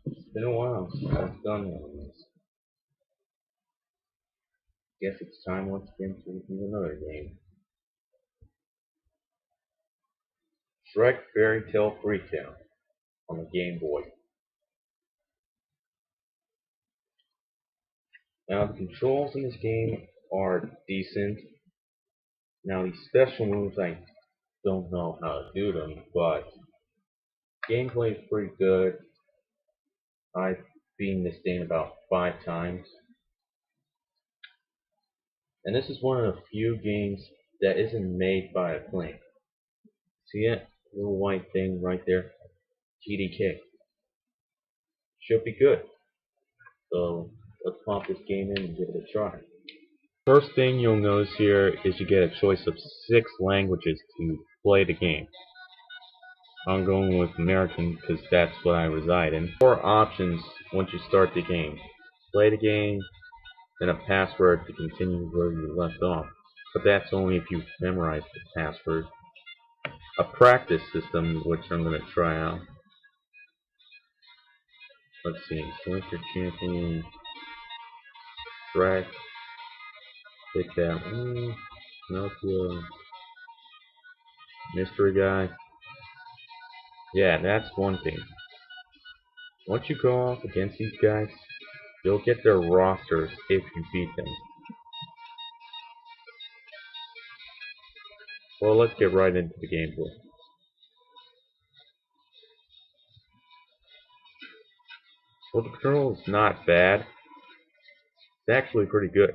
It's been a while since I've done one of these. Guess it's time once again to review another game. Shrek Fairytale Freakdown on the Game Boy. Now the controls in this game are decent. Now these special moves, I don't know how to do them, but gameplay is pretty good. I've beaten this game about 5 times. And this is one of the few games that isn't made by a plane. See that little white thing right there? GDK. Should be good. So let's pop this game in and give it a try. First thing you'll notice here is you get a choice of 6 languages to play the game. I'm going with American because that's what I reside in. 4 options once you start the game. Play the game, then a password to continue where you left off. But that's only if you memorize the password. A practice system, which I'm going to try out. Let's see, select your champion, Shrek, pick that one, Pinocchio, mystery guy. Yeah, that's one thing. Once you go off against these guys, you'll get their rosters if you beat them. Well, let's get right into the gameplay. Well, the control is not bad. It's actually pretty good.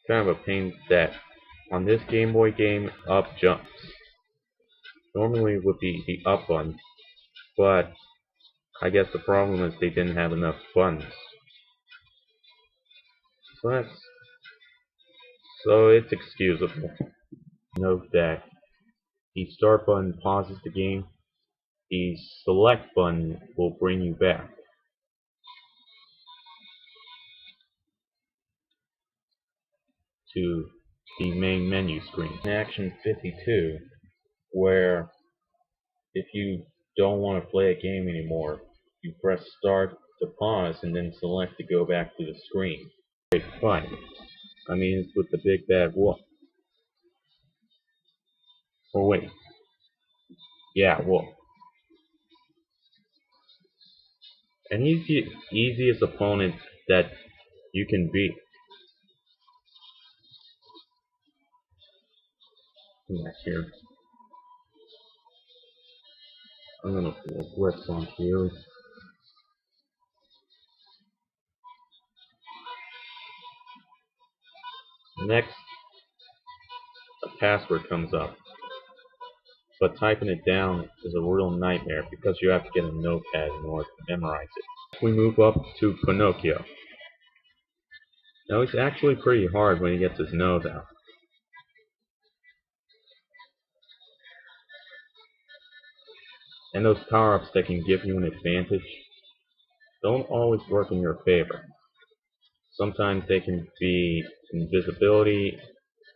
Kind of a pain that on this Game Boy game, up jumps. Normally would be the up button, but I guess the problem is they didn't have enough buttons. So it's excusable. Note that the start button pauses the game. The select button will bring you back. To the main menu screen. In Action 52, where if you don't want to play a game anymore, you press start to pause and then select to go back to the screen. Great fun. I mean, it's with the big bad wolf. Oh wait. Yeah, wolf. And he's the easiest opponent that you can beat. Back here. I'm gonna put a blitz on you. Next, a password comes up. But typing it down is a real nightmare because you have to get a notepad in order to memorize it. We move up to Pinocchio. Now it's actually pretty hard when he gets his nose out. And those power-ups that can give you an advantage don't always work in your favor. Sometimes they can be invisibility,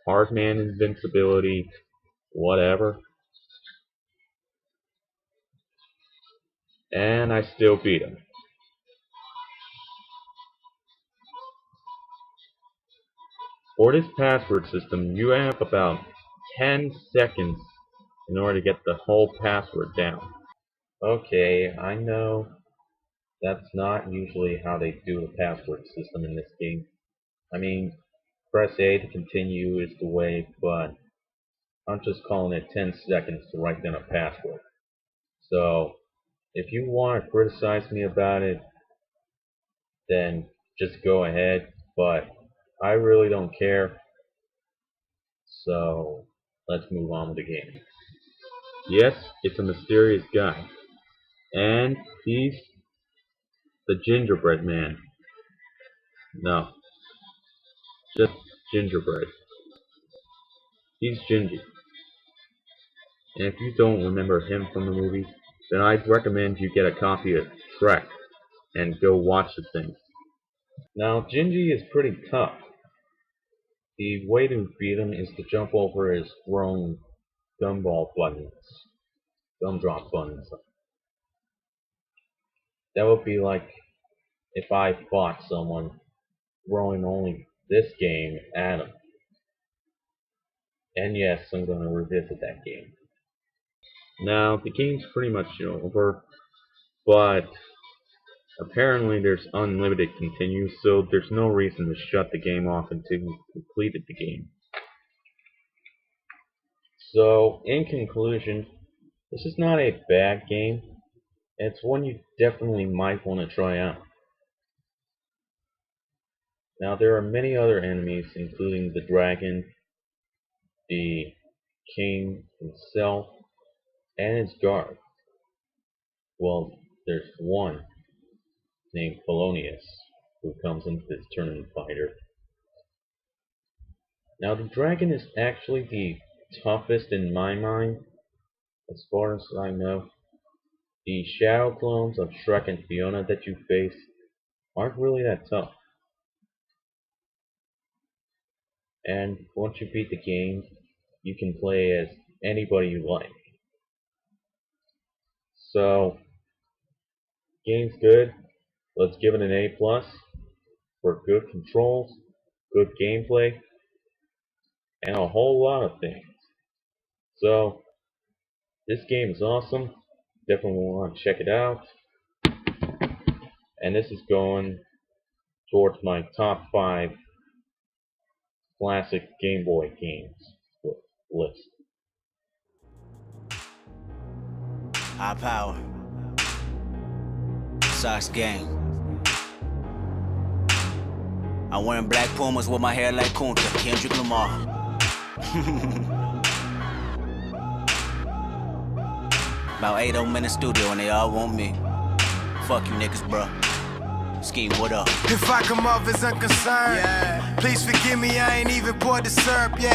hard man invincibility, whatever. And I still beat him. For this password system, you have about 10 seconds in order to get the whole password down. Okay, I know that's not usually how they do the password system in this game. I mean, press A to continue is the way, but I'm just calling it 10 seconds to write down a password. So, if you want to criticize me about it, then just go ahead, but I really don't care. So, let's move on with the game. Yes, it's a mysterious guy. And he's the gingerbread man. No, just gingerbread. He's Gingy. And if you don't remember him from the movies, then I'd recommend you get a copy of Shrek and go watch the thing. Now, Gingy is pretty tough. The way to beat him is to jump over his thrown gumball buttons, gumdrop buttons. That would be like if I fought someone throwing only this game at him. And yes, I'm going to revisit that game. Now, the game's pretty much over, but apparently there's unlimited continue, so there's no reason to shut the game off until you've completed the game. So, in conclusion, this is not a bad game. It's one you definitely might want to try out. Now, there are many other enemies, including the dragon, the king himself, and his guard. Well, there's one named Polonius, who comes into this tournament fighter. Now, the dragon is actually the toughest in my mind, as far as I know. The shadow clones of Shrek and Fiona that you face aren't really that tough. And once you beat the game, you can play as anybody you like. So, game's good. Let's give it an A+ for good controls, good gameplay, and a whole lot of things. So, this game is awesome. Definitely want to check it out. And this is going towards my top 5 classic Game Boy games list. High power. Sox game. I'm wearing black Pumas with my hair like Kunta, Kendrick Lamar. About 8 of them in the studio and they all want me. Fuck you niggas, bro. Scheme, what up? If I come off as unconcerned, please forgive me, I ain't even poured the syrup yet.